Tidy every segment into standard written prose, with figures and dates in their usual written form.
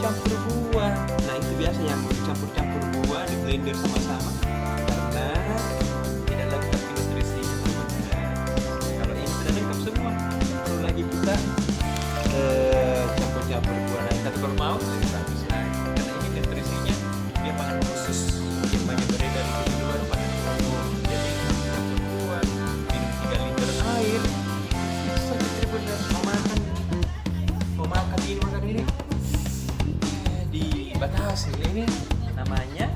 campur buah. Nah itu biasa yang campur-campur buah di blender sama-sama karena tidak lengkap nutrisinya teman-teman. Kalau ini sudah lengkap semua, perlu lagi kita campur-campur buah. Nah kita kalau mau lebih bagus lagi karena ini nutrisinya dia pangan khusus yang banyak beredar di luar pangan umum. Jadi campur buah, minum 3 liter air, bisa kita benar mau makan ini dibatasi. Ini namanya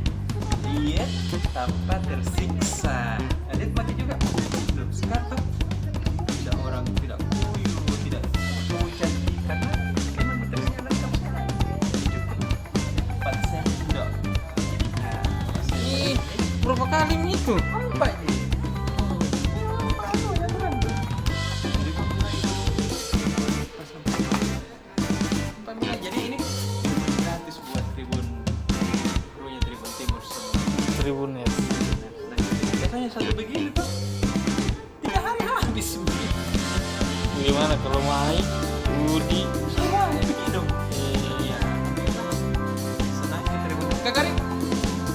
diet tanpa tersiksa. Ada pakai juga belum sekarang tidak orang tidak kuyuh tidak cantik karena memang nutrisinya lengkap sekali. Cukup 4 sendok. Nah, Ih, berapa kali itu? 4 ini. Jadi ini gratis buat Tribun Timur semua. Tribuners. Nah, biasanya satu begini tuh 3 hari habis begini. Gimana kalau Mai, Budi? Semuanya begitu. Iya. Senang ke Tribun. Kakarik.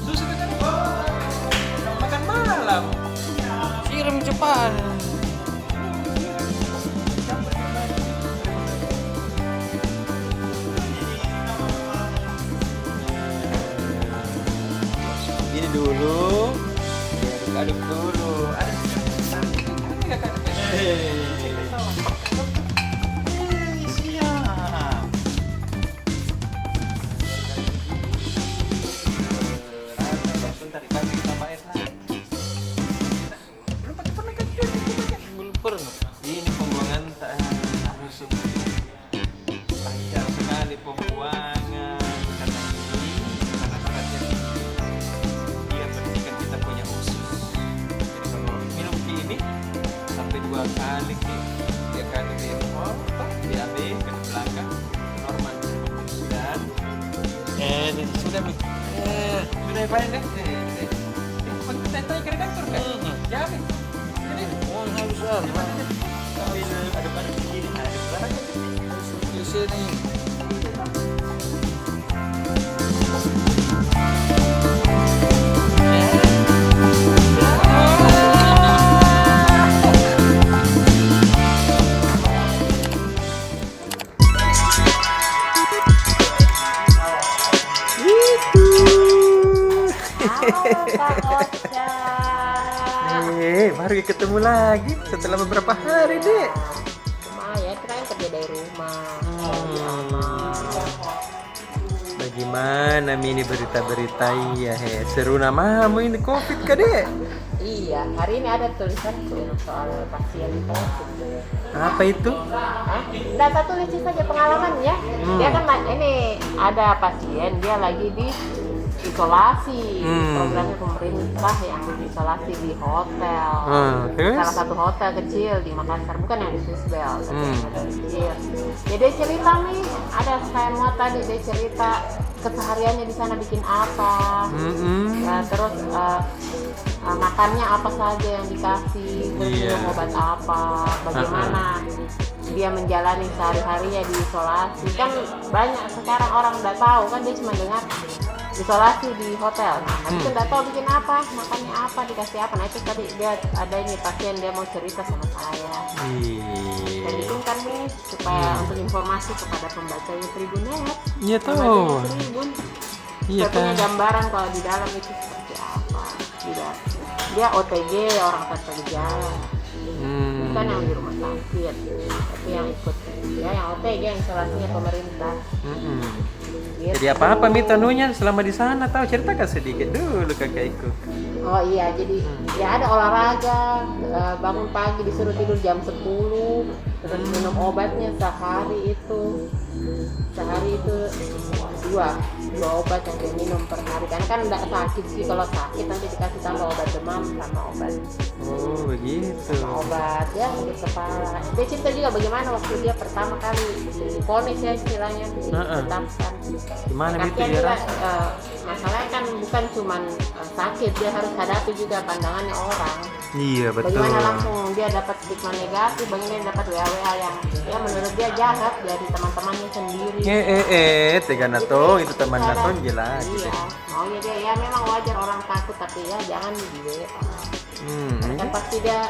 Susu kakarik. Makan malam. Siram cepat. Ini dulu. Aduk dulu. Siap. Sebentar dikasih tambah air lagi. Belum pakai pernah kan? Belum pernah. Ini pembuangan harus panjang sekali pembuangan karena seratnya dia bersihkan kita punya usus. Jadi kalau minum ini sampai 2 kali dia kali minum BAB ke belakang normal dan Sudah sudah paling deh. Kita tanya ke kantor kan? Ya Abi. Ini harus aduk-aduk begini, aduk belakang. di sini. Baru ketemu lagi setelah beberapa hari, Dek. Lumayan, terakhir kerja dari rumah. Bagaimana ini berita-berita ya, seru namamu ini COVID kah, Dek? Iya, hari ini ada tulisan tuh soal pasien COVID. Apa itu? Nah, satu tulis saja pengalamannya. Dia kan ini ada pasien, dia lagi di isolasi, programnya pemerintah yang isolasi di hotel, Terus? salah satu hotel kecil di Makassar, bukan yang di Swisbel, tapi yang hotel kecil. Ya dia cerita nih, ada saya muat tadi dia cerita kesehariannya di sana bikin apa, ya, terus makannya apa saja yang dikasih, terus minum obat apa, bagaimana dia menjalani sehari-harinya di isolasi. Kan banyak sekarang orang udah tahu kan, dia cuma dengar isolasi di hotel. Nah, tapi kan nggak tahu bikin apa, makannya apa, dikasih apa. Nah itu tadi dia ada ini pasien dia mau cerita sama saya. Dan bikin kan nih supaya untuk informasi kepada pembacanya Tribunnet. Iya tahu. Tribun. Iya Saya punya kan. gambaran kalau di dalam itu seperti apa. Dia OTG orang tanpa gejala. Bukan yang di rumah sakit, tapi yang ikut ya yang OTG yang isolasinya pemerintah. Gitu. Jadi apa-apa minta nunya selama di sana, tahu ceritakan sedikit dulu kakakku. Oh iya, jadi ya ada olahraga, bangun pagi disuruh tidur jam 10, terus minum obatnya sehari itu dua obat yang dia minum per hari, karena kan nggak sakit sih. Kalau sakit nanti dikasih tambah obat demam sama obat Oh begitu. ya untuk kepala. Dia cerita juga bagaimana waktu dia pertama kali divonis ya istilahnya ditetapkan. Gimana gitu Kasihan ya? juga, masalahnya kan bukan cuman sakit, dia harus hadapi juga pandangannya orang. Iya betul. Bagaimana langsung dia dapat stigma negatif, bagaimana dia dapat WA yang ya menurut dia jahat dari teman-temannya sendiri. Tega nato itu teman nato jelas. Iya, maunya dia ya memang wajar orang takut tapi ya jangan di WA. Kan pasti dia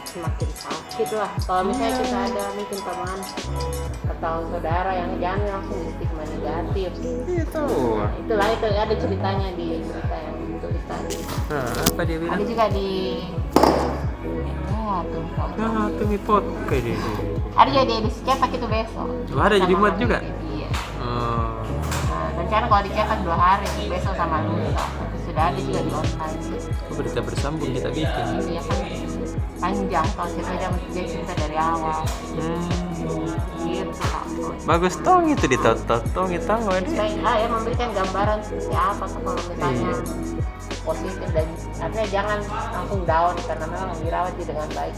semakin sakit lah. Kalau misalnya kita ada mungkin teman atau saudara yang jangan langsung di stigma negatif. Itu. Nah, itulah itu ada ceritanya di cerita yang ditulis tadi. Apa dia bilang? Ada juga di Tumi pot kayak dia. ada juga di edisi cetak itu besok. Ada jadi muat juga? Iya. Rencana kalau dicetak 2 hari, besok sama lusa. Sudah ada juga di online. Berita bersambung kita bikin. Iya kan panjang kalau ceritanya dia cerita dari awal. Gitu Kak. Bagus tong itu ditotot tong itu nggak ada. Ya memberikan gambaran seperti apa tuh kalau misalnya positif dan artinya jangan langsung down karena memang dirawat dengan baik.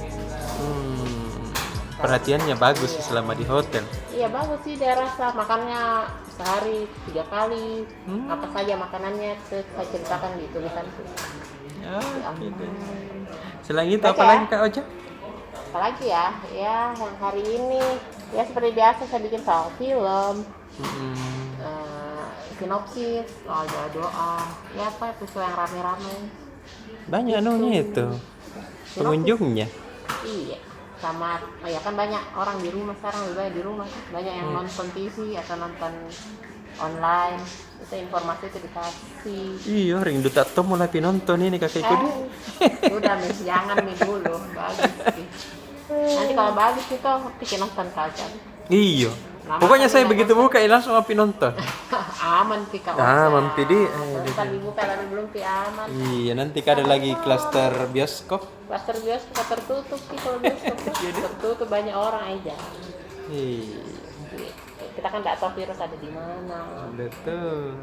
Perhatiannya bagus selama di hotel. Iya bagus sih dia rasa makannya sehari 3 kali. Apa saja makanannya saya ceritakan di tulisan itu. Ya, gitu. Selain itu apa Baca. lagi Kak Ocha? Apalagi ya yang hari ini ya seperti biasa saya bikin soal film, sinopsis, soal doa, ya apa episode yang rame-rame. Banyak anunya itu pengunjungnya. Iya, sama ya kan banyak orang di rumah sekarang lebih banyak di rumah, banyak yang nonton TV atau nonton online, itu informasi itu dikasih. Iya, rindu tak tahu mulai nonton ini kakekku deh. Udah nih, jangan nih dulu, bagus sih. Nanti kalau bagus itu bikin nonton saja. Iya. Pokoknya saya begitu buka langsung api nonton. Aman sih kak. Aman pidi. Ntar dibuka lalu belum sih aman. Iya, nanti ada lagi klaster bioskop. Klaster bioskop tertutup sih kalau bioskop tertutup banyak orang aja. Iya. Kita kan nggak tahu virus ada di mana. Betul.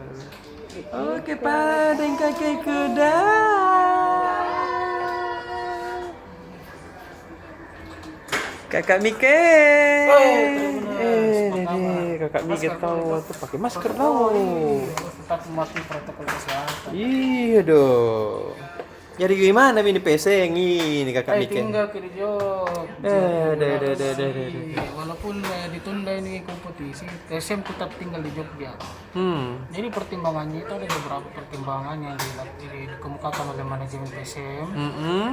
Oke, padeng kakek kuda. Kakak Mike. Kakak Mike tahu tuh pakai masker tahu. Tetap mematuhi protokol kesehatan. Iya dong. Jadi gimana ini PC yang ini kakak Mike? Tinggal ke Jogja. Walaupun ditunda ini kompetisi, TSM tetap tinggal di Jogja. Jadi pertimbangannya itu ada beberapa pertimbangan yang dikemukakan oleh manajemen TSM.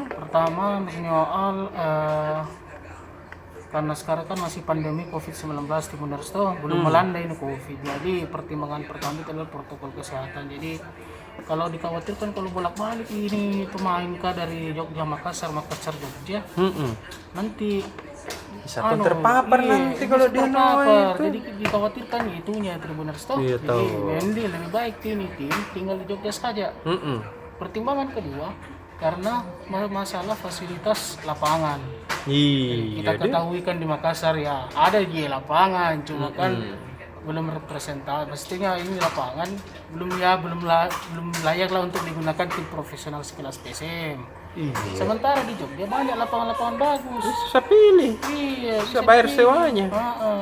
Pertama, soal karena sekarang kan masih pandemi COVID-19 di Bundaran belum melanda ini COVID. Jadi pertimbangan pertama itu adalah protokol kesehatan. Jadi kalau dikhawatirkan kalau bolak-balik ini pemain dari Jogja Makassar Jogja, nanti bisa terpapar nanti kalau dia terpapar. Jadi dikhawatirkan itunya Tribuners toh. Iya, Jadi Mendy lebih baik tim tinggal di Jogja saja. Pertimbangan kedua karena masalah fasilitas lapangan. Kita ketahui kan di Makassar ya ada di lapangan, cuma kan belum representatif. Pastinya ini lapangan belum layak lah untuk digunakan tim profesional sekelas TSM. Sementara di Jogja banyak lapangan-lapangan bagus. Bisa pilih. Iya, Bisa bayar sewanya.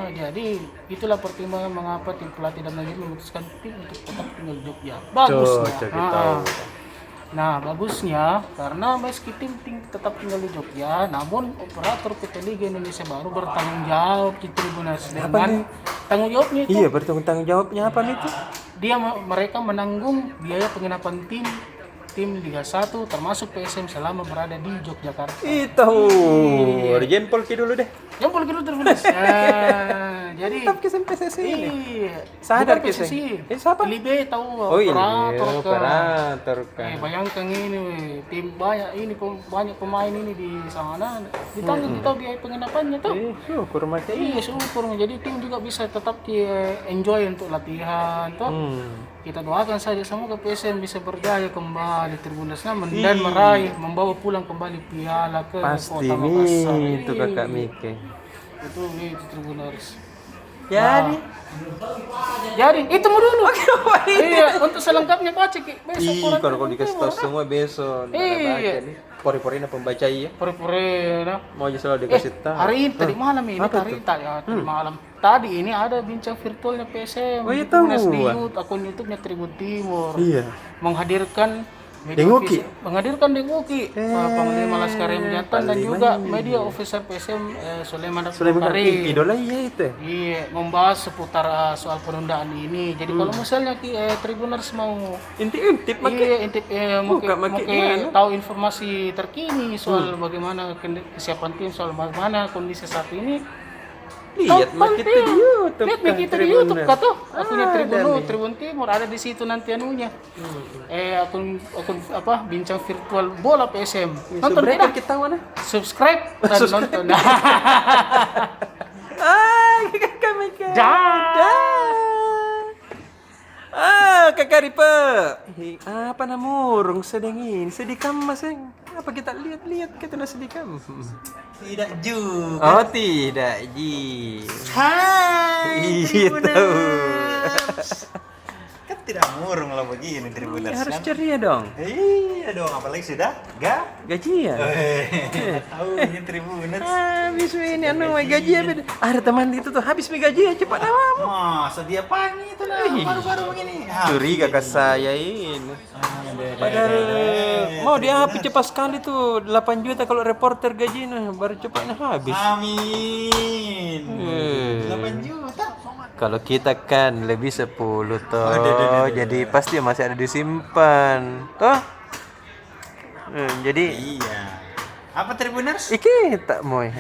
Jadi itulah pertimbangan mengapa tim pelatih dan manajemen memutuskan tim untuk tetap tinggal di Jogja. Bagusnya. Nah, bagusnya karena meski tim tetap tinggal di Jogja, namun operator PT Liga Indonesia baru bertanggung jawab di Tribuners dengan tanggung jawabnya itu. Iya, bertanggung jawabnya apa nih tuh? Mereka menanggung biaya penginapan tim Liga 1 termasuk PSM selama berada di Yogyakarta. Itu, jempol dulu deh. Jempol gitu terus. Jadi tetap kisah PSSI ini. Iya. Sadar Bukan kisah. PSSI. Siapa? Libe tahu operator kan. Bayangkan ini tim banyak pemain ini di sana. Ditanggung kita biaya penginapannya tuh. Syukur macam Iya, syukur. Jadi tim juga bisa tetap enjoy untuk latihan tuh. Kita doakan saja semoga PSM bisa berjaya kembali Tribunasnya dan membawa pulang kembali piala ke pasti Kota Makassar. itu kakak Mike. Itu Tribuners. Jadi itu mau dulu. Iya, untuk selengkapnya baca besok. kalau dikasih tahu semua besok. Iya. pori-pori na pembaca iya. Pore-pore nah. Mau aja selalu dikasih tahu. Hari ini tadi malam ini Apa tadi tuh? tadi malam. Tadi ini ada bincang virtualnya PSM. Oh, iya Tribuners tahu. di YouTube, akun YouTube-nya Tribun Timur. Iya. Menghadirkan Deng Uki? menghadirkan Deng Uki, Panglima Laskar Jantan dan juga Panglima. media officer PSM Sulaiman Sulaiman Karim. idola iya itu. Iya, membahas seputar soal penundaan ini. Jadi kalau misalnya Tribuners mau Intip make. iya, intip Buka, make iya, tahu informasi terkini soal bagaimana kesiapan tim, soal bagaimana kondisi saat ini. Lihat make Tampil. itu di YouTube. Lihat kan, kita di YouTube Tribuners. kata akunnya Ada nih. Tribun Timur ada di situ nanti anunya. Akun apa bincang virtual bola PSM. Nonton Sebenarnya kita, kita mana? subscribe dan nonton. Kami kan. Dah. Kakak Ripe. Apa namurung sedengin, sedikam masing. Apa kita lihat kita na sedikam? Tidak juga. Oh, tidak, Ji. Hai. Itu. Kan tidak murung lah begini Tribuners Harus kan. ceria dong. Iya dong, apalagi sudah Gajian. tahu ini Tribuners. Habis ini anu gaji apa? Ada teman itu tuh habis gaji cepat awam. Masa dia pagi itu lah, baru-baru begini. Curiga ke saya ini. Padahal mau dia habis cepat sekali tuh 8 juta kalau reporter gajinya baru cepatnya habis. Amin. 8 juta. Kalau kita kan lebih 10 toh. Jadi pasti masih ada disimpan. Toh? Jadi Iya. Apa Tribuners? iki tak mau ya.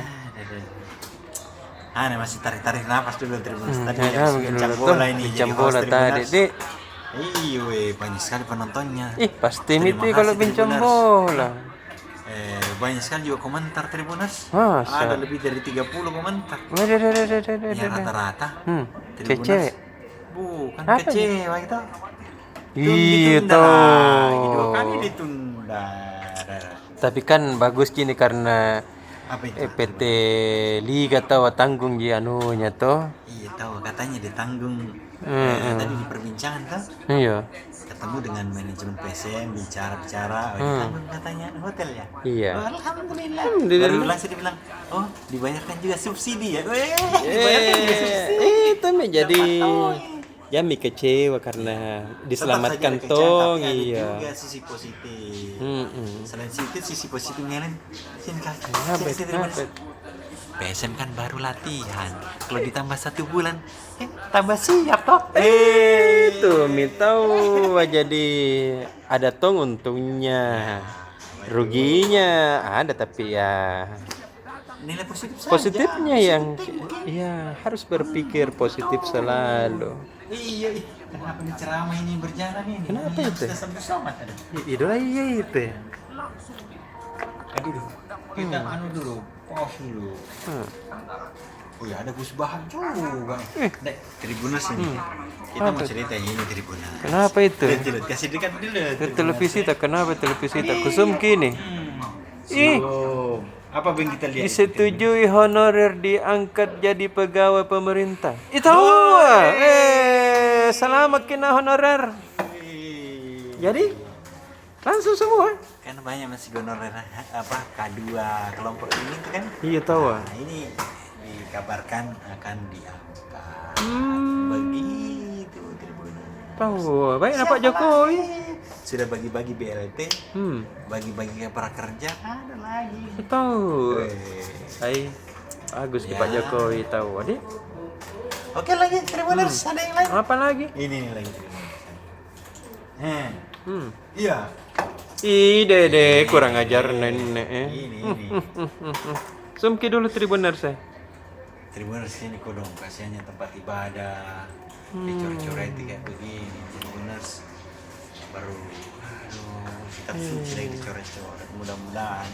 Nih masih tarik-tarik nafas dulu Tribuners. Tadi Ya, habis bincang bola ini. bincang jadi bola host tadi. Tribuners. Dik, Iya, weh, banyak sekali penontonnya. pasti Terima miti kasih, kalau bincang Tribuners. bola. Banyak sekali juga komentar Tribuners. Masa? Ada lebih dari 30 komentar. Ya rata-rata. Tribuners. Cece. Bukan Apa kecewa itu. Iya Ditunda toh. lagi, 2 kali ditunda. Tapi kan bagus gini karena Apa itu? PT Liga tahu tanggung ji anunya toh. Iya tahu katanya ditanggung. Tadi di perbincangan kan Iya. ketemu dengan manajemen PSM bicara-bicara, ditanggung katanya hotel ya. Iya. Oh, alhamdulillah. Alhamdulillah. Baru langsung dibilang, oh dibayarkan juga subsidi ya. Dibayarkan juga subsidi. Itu menjadi Jami kecewa karena diselamatkan Tetap saja ada tong kecil, tapi iya. ada juga sisi positif. Selain itu sisi positifnya lain. Sini kak. Kenapa? PSM kan baru latihan. Kalau ditambah 1 bulan, tambah siap toh. Itu mi tahu jadi ada tong untungnya. Ruginya ada tapi ya Nilai positif saja. positifnya yang ya harus berpikir positif selalu. Iya. Kenapa nih ceramah ini berjalan ini? Kenapa Ini itu? Sudah sampai somat ada. Idola iya itu. Aduh, kita anu dulu, pause dulu. Oh ya ada Gus Bahan juga. Dek, Tribuners ini. Kita mau cerita ini Tribuners. Kenapa itu? Lihat, kasih dekat dulu. Ke televisi tak kenapa televisi tak kusum kini. Ih, Apa yang kita lihat? disetujui honorer diangkat jadi pegawai pemerintah. Itu selamat kena honorer. Jadi langsung semua. Kan banyak masih honorer apa K2 kelompok ini tuh kan. Iya tahu. Nah, ini dikabarkan akan diangkat. Begitu Tribuners. Tahu. Baik Pak Jokowi. Sudah bagi-bagi BLT, bagi-bagi ke prakerja, ada lagi. Tahu. Hai. Bagus Pak Jokowi tahu. Adik. Oke lagi Tribuners, ada yang lain? Apa lagi? Ini nih lagi. Iya. Ih, Dede kurang ajar nenek. Ini. Sumki dulu Tribuners saya. Tribuners ini kodong kasihannya tempat ibadah, dicor-coret kayak begini. Tribuners baru, kita suci lagi dicoret-coret. Mudah-mudahan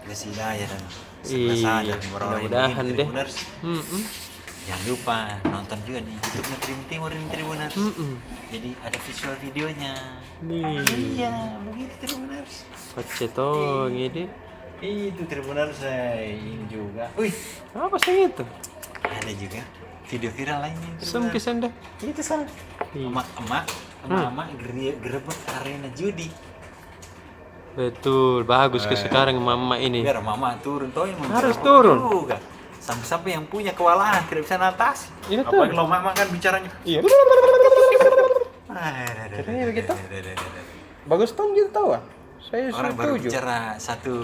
kasih hidayah dan segera sadar mudah-mudahan deh. Tribuners. Jangan lupa nonton juga nih YouTube-nya Tribun Timur ini Tribuners. Jadi ada visual videonya. Nih. Iya, begitu Tribuners. Pacetong ini. Itu Tribuners ini juga. Wih, Apa sih itu? ada juga video viral lainnya. Sumki senda. Itu salah. Emak-emak gerebek arena judi. Betul, bagus ke sekarang mama ini. Biar mama turun toh yang Harus membela turun. juga. Sampai-sampai yang punya kewalahan tidak bisa natasi. Iya, betul. Apalagi kalau mama kan bicaranya. Iya. Caranya begitu. Bagus tong gitu tahu ah. Saya Orang baru setuju. bicara satu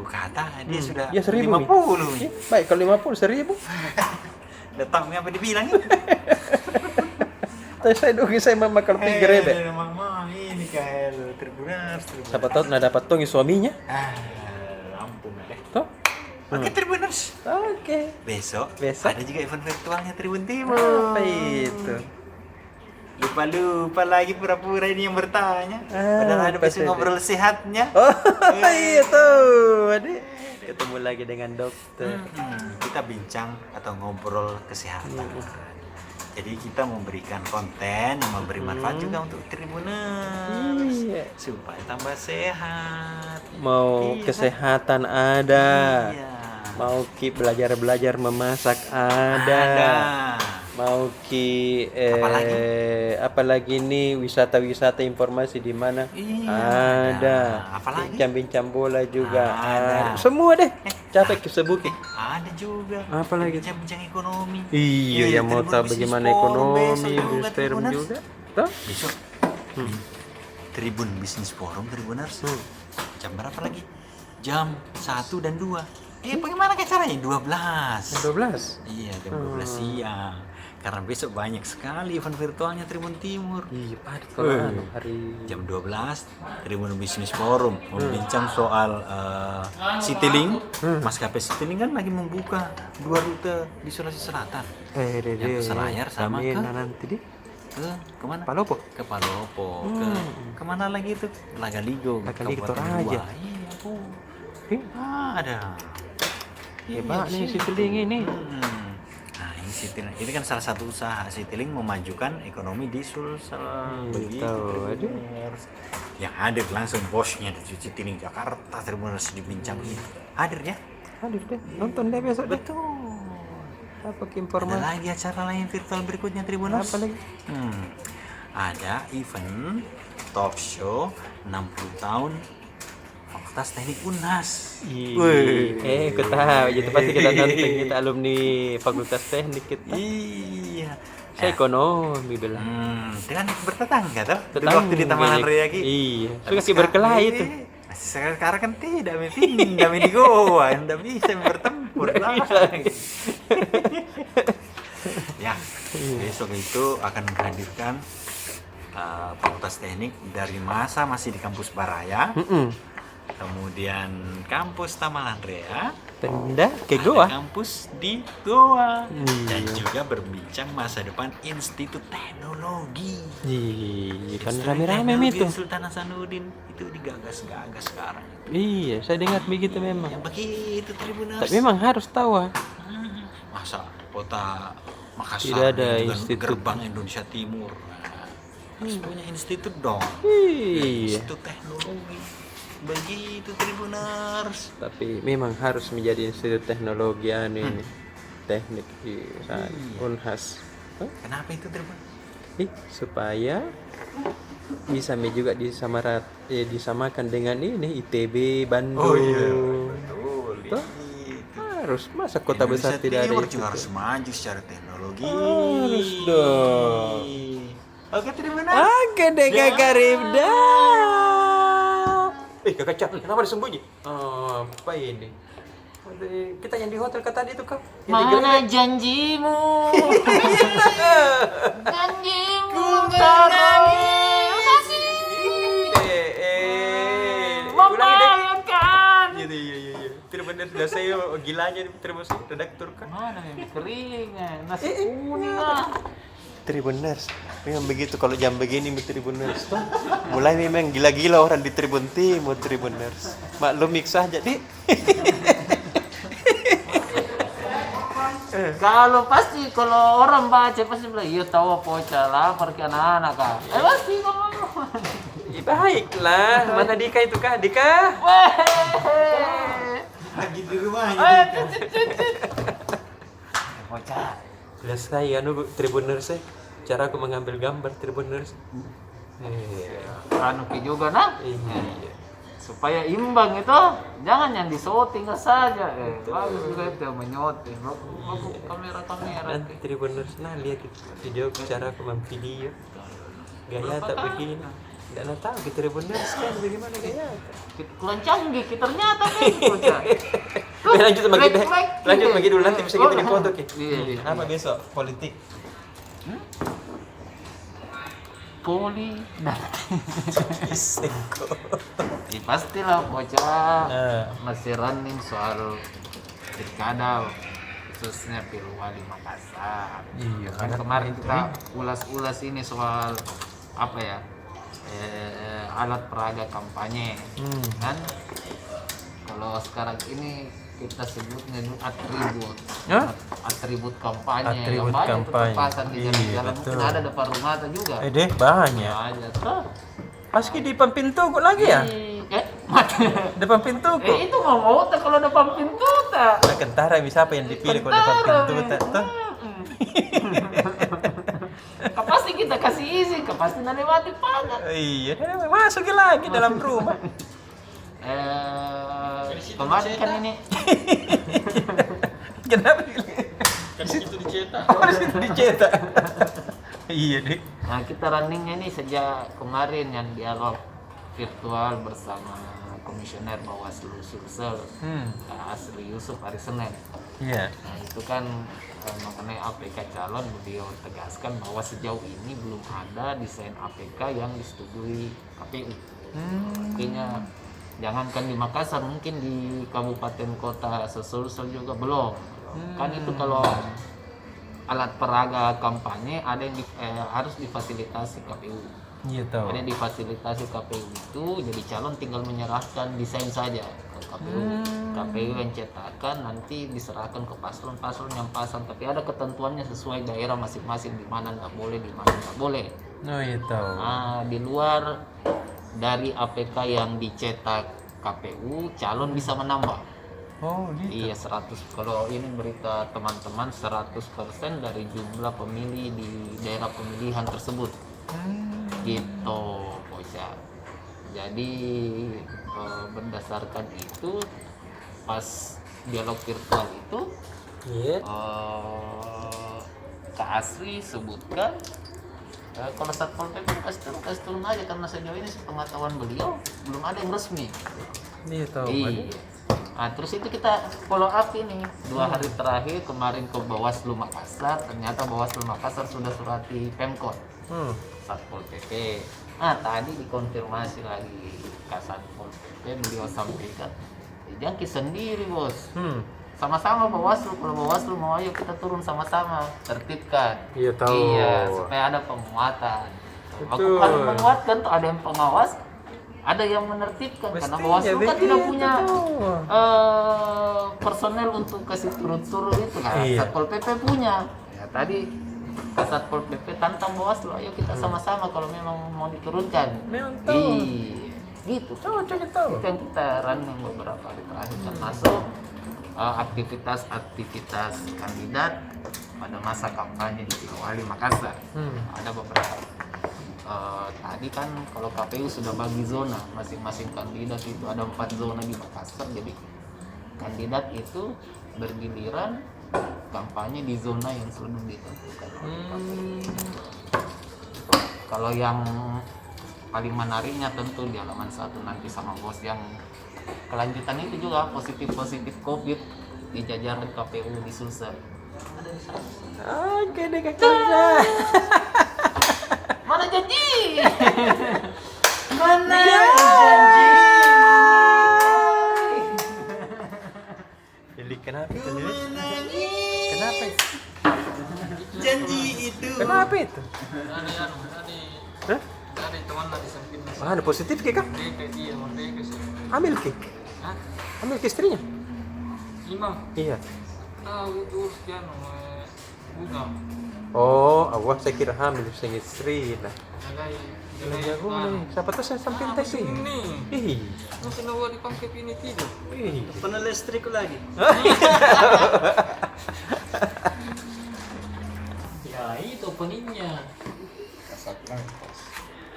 kata, dia sudah Ya 1.000 nih. 50 nih. Baik, kalau 50 1.000. Datang apa dibilang ini? Tapi saya dugi saya mama kalau pergi gerebek. Mama ini kayak Tribunas. Siapa tahu nah dapat tongi suaminya. Ampun deh. Toh? Oke Tribuners. Oke. Besok Besok? ada juga event virtualnya Tribun Timur. Apa itu? Lupa lagi pura-pura ini yang bertanya. Padahal ada apa besok sih, ngobrol sehatnya. Oh, iya tuh. Adik. Ketemu lagi dengan dokter. Kita bincang atau ngobrol kesehatan. Jadi kita memberikan konten yang memberi manfaat juga untuk Tribuners. Iya. Supaya tambah sehat. Mau Iya. kesehatan ada. Iya. Mau ki belajar memasak ada. Mau ki apalagi nih wisata informasi di mana Iya, ada. apalagi? Bincang-bincang bola juga Ada. Semua deh. Capek kesebutin. Ada juga. Apalagi? Bincang-bincang ekonomi. Iya, yang mau Tribun tahu Bisnis bagaimana Forum ekonomi, besok juga, bisnis forum Tribuners. juga. Toh? Besok di Tribun Bisnis Forum Tribuners. Jam berapa lagi? Jam 1 dan 2. Bagaimana kayak caranya? 12. 12. Iya, jam 12 siang. Karena besok banyak sekali event virtualnya Tribun Timur. Iya, padat kalau hari Jam 12 Tribun Bisnis Forum membincang soal Citylink. Maskapai Citylink kan lagi membuka 2 rute di Sulawesi Selatan. Yang ke Selayar sama ke nanti di kemana? Palopo. Ke Palopo. Kemana lagi itu? Lagaligo. Lagaligo, Kabupaten Toraja. Goa. Iya, Bu. Ada. Hebat nih Iya, Citylink ini. Nah, ini Citylink. Ini kan salah satu usaha Citylink memajukan ekonomi di Sulsel. Begitu. tahu, aduh. Tribuners. Yang hadir langsung bosnya dari Citylink Jakarta Tribuners dibincang ini. Hadir ya? Hadir deh, nonton deh besok deh. Betul. Apa ke Ada informasi? lagi acara lain virtual berikutnya Tribuners. Apa lagi? Ada event talk show 60 tahun Fakultas Teknik UNAS. Aku tahu, itu pasti kita nonton, kita alumni Fakultas Teknik kita. Iya. Saya ekonomi bilang. Dengan bertetangga tuh. Dulu Tetangga waktu di Taman ini. Raya Ki. Iya. Tapi Suka berkelahi itu. Sekarang kan tidak, pindah di Goa, tidak bisa bertempur lagi. Ya, besok itu akan menghadirkan Fakultas Teknik dari masa masih di kampus Baraya, kemudian kampus Taman Rea, Pindah ke ada Goa. kampus di Goa, dan juga berbincang masa depan Institut Teknologi. Iya, kan Institut rame-rame Teknologi itu. Sultan Hasanuddin itu digagas-gagas sekarang. Iya, saya dengar begitu memang. Ya begitu Tribuners. Tapi memang harus tahu ah. Masa kota Makassar Tidak ada dengan institut. gerbang Indonesia Timur. Nah, harus punya institut dong. Iya. Institut Teknologi. Begitu Tribuners. Tapi memang harus menjadi institut teknologi ini. Teknik di sana. Unhas. Hah? Kenapa itu Tribuners? Supaya bisa juga disamakan dengan ini ITB Bandung. Betul. Toh? Harus, masa kota besar Indonesia tidak ada Timur itu? juga harus maju secara teknologi. Harus dong. Oke Tribuners. Oke deh Kakak Ribda. Kakak Cap, kenapa disembunyi? Apa ini? Kita yang di hotel kata tadi itu kak. Mana janjimu? Janjimu terus membayangkan. Iya. Tidak benar sudah saya gilanya terus redaktur kan. Mana yang kering, nasi kuning ah. Tribuners, memang begitu kalau jam begini Tribuners tuh mulai memang gila-gila orang di Tribun Timur Tribuners. Maklumi saja nih. Kalau orang baca pasti bilang, iya tahu pocah lapar ke anak-anak kah? Pasti ngomong. Baiklah, mana Dika itu kak? Dika? Lagi di rumah. Pocah. Jelas saya Tribuners cara aku mengambil gambar Tribuners. Anu juga nah. Iya. supaya imbang itu jangan yang disorting saja bagus juga itu menyoting kamera Nanti Tribuners nah lihat video cara aku video gaya tak begini. Nggak tahu kita Tribuners kan bagaimana gaya. kurang canggih kita ternyata kan Lanjut lagi dulu nanti bisa kita dipoto Ki. Iya. Apa besok politik? Poli dan Isengko. ya, pastilah bocah masih running soal pilkada khususnya Pilwali Makassar. Iya, Kan kemarin kita ulas-ulas ini soal apa ya alat peraga kampanye kan kalau sekarang ini kita sebutnya atribut atribut kampanye yang Atribut banyak kampanye. terpasang di jalan-jalan mungkin betul. ada depan rumah juga Deh banyak. ada tuh Paski di depan pintu kok lagi ya? Depan pintu kok. itu mau tuh kalau depan pintu tak Nah, kentara bisa apa yang dipilih kok depan pintu tak tuh? pasti kita kasih izin pasti nanti mati pagar Iya, masuk lagi dalam rumah. kemarin kan ini Kenapa? Kan itu dicetak. Oh, di situ dicetak. Iya deh. nah kita runningnya ini sejak kemarin yang dialog virtual bersama Komisioner Bawaslu Sulsel Asri Yusuf hari Senin. Iya. Nah itu kan mengenai APK calon beliau tegaskan bahwa sejauh ini belum ada desain APK yang disetujui KPU. Artinya jangankan di Makassar mungkin di kabupaten kota Sulsel juga belum. Kan itu kalau alat peraga kampanye ada yang harus difasilitasi KPU. Iya tahu. Ada yang difasilitasi KPU itu jadi calon tinggal menyerahkan desain saja ke KPU. KPU yang cetakan nanti diserahkan ke paslon-paslon yang pasang, tapi ada ketentuannya sesuai daerah masing-masing di mana nggak boleh, di mana nggak boleh. Oh iya tahu. Nah, di luar dari APK yang dicetak KPU, calon bisa menambah. Oh gitu. Iya 100, kalau ini berita teman-teman 100% dari jumlah pemilih di daerah pemilihan tersebut. Gitu bocah. Jadi berdasarkan itu pas dialog virtual itu Iya. Kak Asri sebutkan kalau Satpol PP kasih turun aja karena sejauh ini sepengetahuan beliau belum ada yang resmi. Iya tahu. Iya. Nah, terus itu kita follow up ini 2 hari terakhir kemarin ke Bawaslu Makassar, ternyata Bawaslu Makassar sudah surati Pemkot Satpol PP. Nah tadi dikonfirmasi lagi ke Satpol PP, beliau sampaikan jangki sendiri bos, sama-sama Bawaslu, kalau Bawaslu mau ayo kita turun sama-sama tertibkan. Iya tahu. Iya supaya ada penguatan. Betul. Kalau menguatkan tuh ada yang pengawas, ada yang menertibkan. Karena Bawaslu kan tidak punya personel untuk kasih turut-turut itu kan. Iya. Satpol PP punya. Ya tadi Satpol PP tantang Bawaslu, ayo kita sama-sama kalau memang mau diturunkan. Memang tahu. Iya, gitu. Coba tahu. Itu yang kita running beberapa hari terakhir, termasuk aktivitas kandidat pada masa kampanye di Pilwali Makassar. Ada beberapa. Tadi kan kalau KPU sudah bagi zona, masing-masing kandidat itu ada 4 zona di Makassar, jadi kandidat itu bergiliran kampanye di zona yang sudah ditentukan oleh KPU. Kalau yang paling menariknya tentu di halaman 1 nanti sama bos yang kelanjutan itu juga positif COVID di jajaran KPU di Sulsel. Ada di sana. Oke deh kakak. Mana janji? Mana janji? Jadi kenapa itu? Kenapa itu? Janji itu. Kenapa itu? Hah? Ada teman di samping. Ah, ada positif kek kah? Iya, merdeka sih. Hamil kek? Hah? Hamil ke istrinya? Imam, Iya. tahu itu uruskan bunga. Oh, awas saya kira hamil sang istri lah. Jagai Boleh. Siapa tahu saya samping tes ini. Ih. Masa nawa di pangkep ini tidur. Ih. Panel listrik lagi. Ya itu openingnya.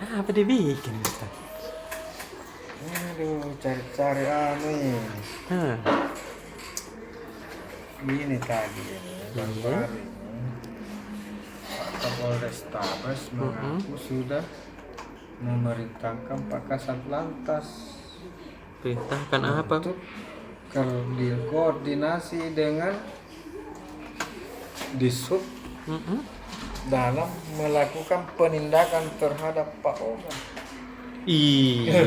Apa dia bikin? Aduh, cari-cari ini. Ini tadi ini, baru-baru ini. Pak Kapolres Tabes mengaku sudah memerintahkan Pak Kasat Lantas Perintahkan apa? untuk koordinasi dengan Disub dalam melakukan penindakan terhadap Pak Oga. Iya.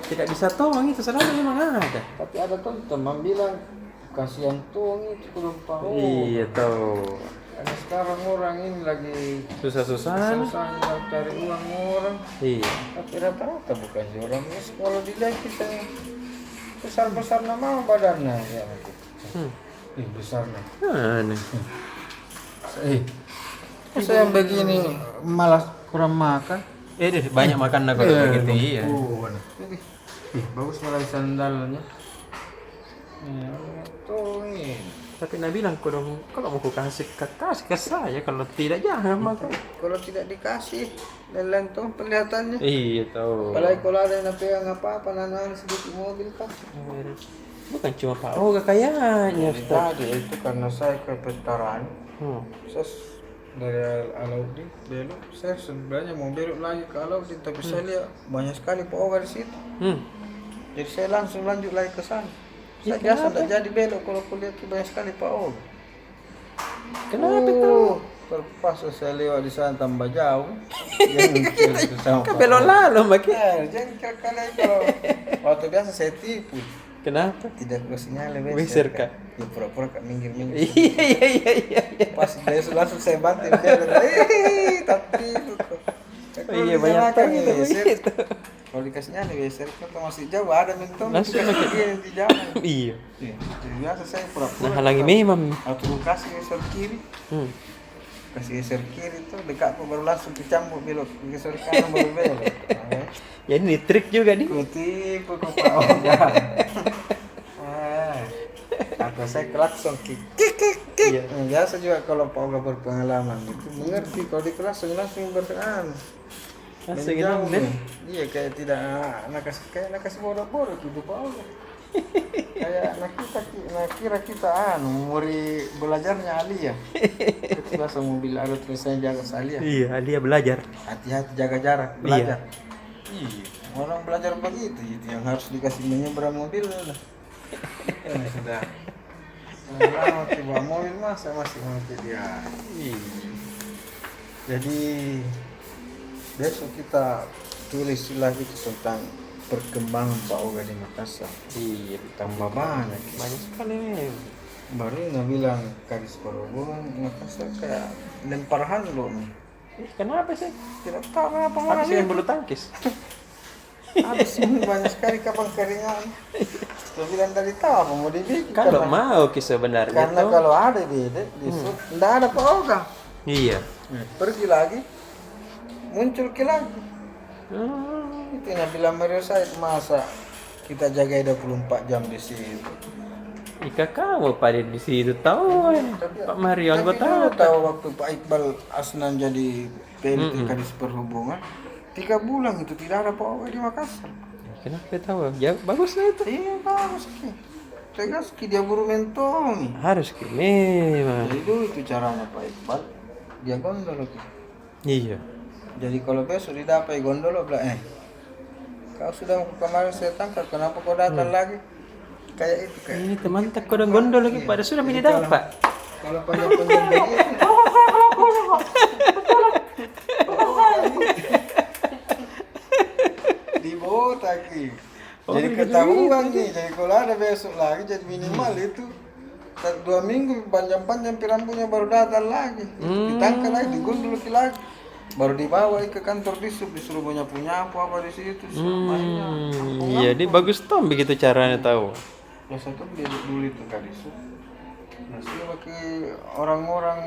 Tidak bisa tolong itu selalu memang ada. Tapi ada teman bilang kasihan tuh itu belum Pak Oga. Iya tahu. Karena sekarang orang ini lagi Susah-susah. susah cari uang orang. Iya. Tapi rata-rata bukan sih orang ini kalau dilihat kita besar-besar nama badannya ya gitu. Besarnya. Aneh. Saya yang begini malah kurang makan. Banyak makan nak kalau begitu. Iya. Bagus malah sandalnya. Ya, tuh ini. Tapi Nabi bilang kalau mau kasih ke saya, kalau tidak jangan makan. Kalau tidak dikasih, lelang tuh perlihatannya. Iya tahu. Apalagi kalau ada yang pegang apa-apa, nana sedikit mobil kan. Bukan cuma Pak Oga kayaknya. Tadi itu karena saya ke Petarani. Saya dari Alauddin belok, saya sebenarnya mau belok lagi ke Alauddin, tapi saya lihat banyak sekali Pak Oga di situ. Jadi saya langsung lanjut lagi ke sana. Saya biasa tidak jadi belok kalau kulihat banyak sekali Pak Oga. Kenapa tuh? Terpas saya lewat di sana tambah jauh. Jangan Belok lalu makin. jangan kira kalian kalau waktu biasa saya tipu. Kenapa? Tidak ke sinyal Beser kah? Ya pura-pura kak minggir-minggir. Iya. Pas dia langsung saya banting dia tapi itu tuh. Iya banyak tahu gitu. Kalau dikasih nyali beser kan masih jauh ada mentong Langsung dia di jalan. Iya. Jadi biasa saya pura-pura. Nah halangi memang. Atau kasih geser kiri. Kasih geser kiri tuh dekat kok baru langsung kecambuk belok geser kanan baru belok. Ya ini trik juga nih. Kutipu ke Pak Oga. Atau saya klakson kik. Iya. Biasa juga kalau Pak Oga berpengalaman itu mengerti kalau di kelas langsung berkenan. Langsung gitu kan? Iya kayak tidak nak kasih bodoh-bodoh gitu Pak Oga. Kayak nak kira kita muri belajarnya Alia. Itu biasa mobil ada tulisannya jaga Alia. Iya, dia belajar. Hati-hati jaga jarak belajar. Iya. Orang belajar begitu itu yang harus dikasih menyeberang mobil lah. Sudah. Nah, tiba mobil masa masih mati dia. Jadi besok kita tulis lagi tentang perkembangan Pak Oga di Makassar. Iya, Tambah banyak. banyak sekali nih. Baru nggak bilang Kadis Perhubungan Makassar kayak lempar handlo nih. Kenapa sih? Tidak tahu apa Apa orang sih yang itu. bulu tangkis? Habis ini banyak sekali kapal keringan. Saya bilang tadi tahu apa mau dibikin. Kalau karena- mau sebenarnya Karena tuh. kalau ada di sub, tidak ada Pak Oga. Iya. Pergi lagi, muncul lagi. Itu yang bilang Mario Said, masa kita jaga 24 jam di situ. Ika kamu pada di situ tahu Pak Mario Tapi anggota dulu apa? tahu waktu Pak Iqbal Asnan jadi PLT Kadis Perhubungan, 3 bulan itu tidak ada Pak Oga di Makassar. Kenapa tahu? Ya bagus lah itu. Iya bagus ki. Tegas ki dia buru mentong. Harus ki memang. Jadi dulu itu caranya Pak Iqbal, dia gondol ki. Iya. Jadi kalau besok didapai gondol bilang kau sudah kemarin saya tangkap, kenapa kau datang lagi? Kayak itu kayak. Ini teman tak kodang gondol lagi pada sudah ini dapat. Kalau panjang-panjang begitu. Dibotak ki. Jadi ketahuan nih. Jadi kalau ada besok lagi jadi minimal itu 2 minggu panjang-panjang rambutnya baru datang lagi. Ditangkap lagi, digundul lagi. Baru dibawa ke kantor disub, disuruh punya apa di situ. Jadi bagus tuh begitu caranya tahu. Ya satu dia dulu itu kadisub. Nah, saya pakai orang-orang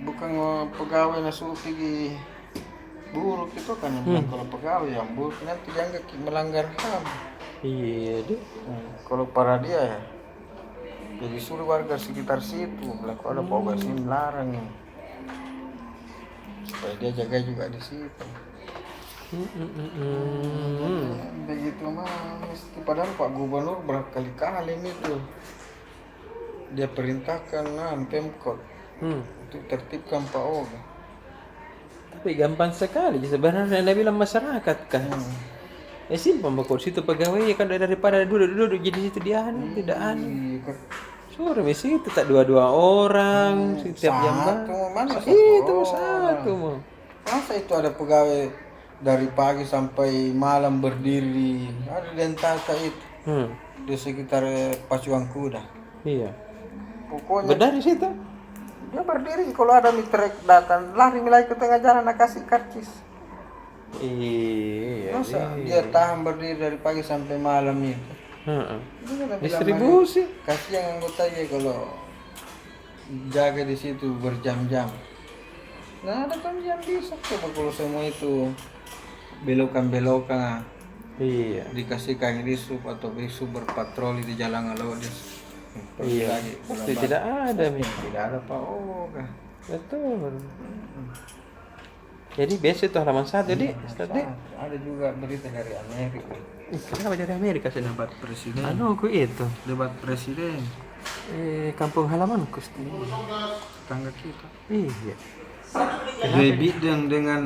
bukan pegawai nasuh pergi buruk itu kan kalau pegawai yang buruk nanti dianggap melanggar HAM. Iya deh. Kalau para dia ya jadi suruh warga sekitar situ bilang kalau ada Pak Oga sini larang nih supaya dia jaga juga di situ. Begitu mah mesti, padahal Pak Gubernur berkali-kali itu dia perintahkan Pemkot untuk tertibkan Pak Oga. Tapi gampang sekali sebenarnya Anda bilang masyarakat kan. Simpel bakal situ pegawai ya kan daripada duduk jadi situ dia tidak suruh di situ tak dua orang setiap jam itu satu mau. Masa itu ada pegawai dari pagi sampai malam berdiri, ada dentata itu di sekitar Pacuan Kuda. Iya. Pokoknya Berdiri situ. dia berdiri, kalau ada mitra datang lari mulai ke tengah jalan nak kasih karcis. Iya. Masa dia tahan berdiri dari pagi sampai malam itu. Distribusi. Kasihan anggotanya kalau jaga di situ berjam-jam. Nah ada kan yang bisa coba kalau semua itu belokan-belokan. Iya. Dikasihkan risuk atau risuk berpatroli di jalan Alodis. Iya. Pasti tidak ada Tidak ada Pak Oga. Betul. Jadi biasa itu halaman 1 di tadi. Ada juga berita dari Amerika. Kenapa dari Amerika sih Debat presiden. aku itu. Debat presiden. Kampung halamanku. Tangga kita. Iya. Joe Biden dengan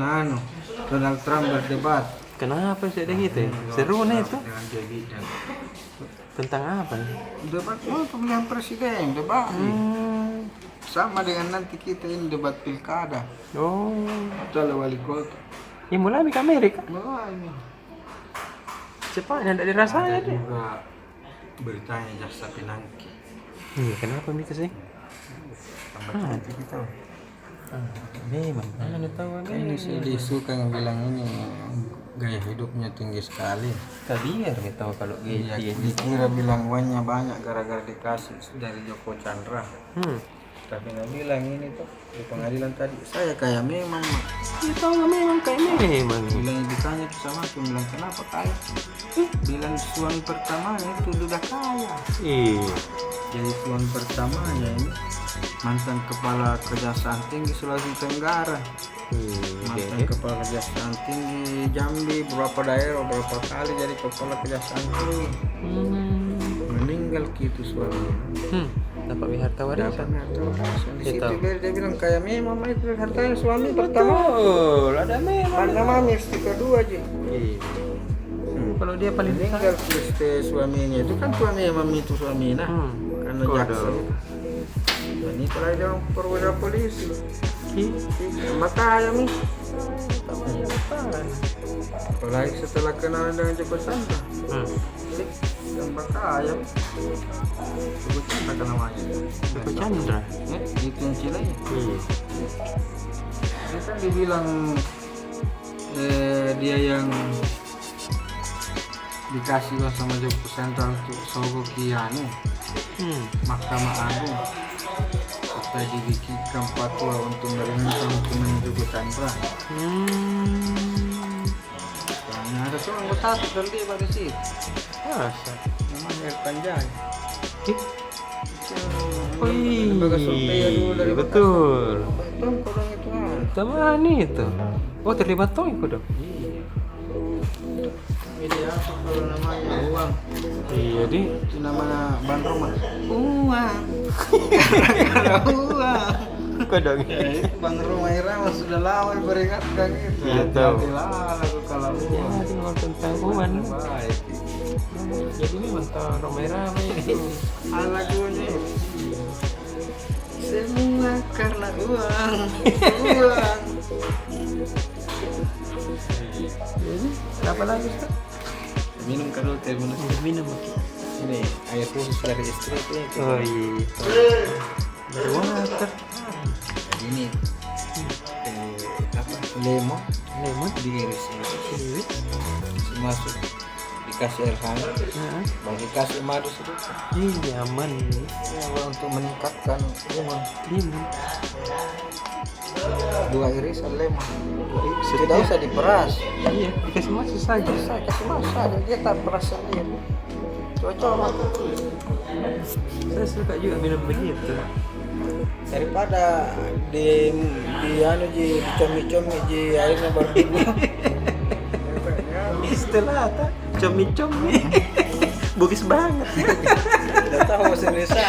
Donald Trump berdebat. Kenapa sih ada gitu? Seru nih itu. Dengan Joe Biden. Tentang apa? Debat pemilihan presiden, debat. Sama dengan nanti kita ini debat pilkada. Oh. Calon wali kota. Ya mulai ke Amerika. Mulai. Cepatnya tidak dirasanya Ada deh. juga beritanya Jaksa Pinangki. Iya, kenapa gitu sih? Tambah cantik kita. Memang. Mana tahu Ini sih disuka yang bilang ini gaya hidupnya tinggi sekali. Biar kita tahu kalau Iya, gitu. dikira bilang uangnya banyak gara-gara dikasih dari Joko Chandra. Tapi nggak bilang ini tuh di pengadilan tadi, saya kayak memang. Dia tahu memang kayak memang. Bilang ditanya tuh sama aku, bilang kenapa kaya? Bilang suami pertamanya itu sudah kaya. Iya. Jadi suami pertamanya ini mantan kepala Kejaksaan Tinggi Sulawesi Tenggara. Mantan kepala Kejaksaan Tinggi Jambi, beberapa daerah, beberapa kali jadi kepala Kejaksaan Tinggi. Meninggal gitu suaminya. Dapat harta warisan. Di situ dia bilang kayak memang itu hartanya suami pertama. Betul, ada memang. Karena mami istri kedua aja. Iya. Kalau dia paling Meninggal istri suaminya itu kan suami mami itu suaminya. Karena jaksa. Dan itu lagi dalam perwira polisi. Makanya mi. Apalagi setelah kenal dengan Joko Chandra. Dan makanya Joko Chandra kan namanya. Joko Chandra. Itu yang Cilenya. Dia kan dibilang dia yang dikasih sama Joko Chandra untuk sogok Kianu Mahkamah Agung supaya dibikinkan fatwa untuk meringankan hukuman Joko Chandra. Karena ada tuh anggota terlibat di situ. Masa? Namanya Panjang. Oh Lembaga survei dulu dari betul. Betul, orang itu Teman itu. Oh terlibat toh ikut dong. Ini apa kalau namanya uang? Iya di. Itu namanya Ban Rumah. Uang. Uang. Kodong. Bang Rumah Irama sudah lama beringatkan itu. Iya, tahu. Hati-hatilah lagu kalau uang. Jadi mau tentang uang. Baik. Jadi memang tahu ramai-ramai itu. Lagunya semua karena uang. Uang. Jadi apa lagi Ustaz? Minum kalau teh Minum. ini air khusus dari istri itu. Oh iya. Berwater. Jadi ini apa? Lemon Lemon. diiris Sendiri. masuk dikasih air hangat baru dikasih madu sedikit Iya aman. ya, untuk meningkatkan lemon Ini. 2 irisan lemon tidak usah diperas Iya dikasih masuk saja. saya kasih masuk aja dia tak peras sendiri cocok Saya suka juga minum begitu. daripada di anu ji dicomik-comik ji airnya baru Telata, comi-comi. Bugis banget. Udah tahu bahasa Indonesia.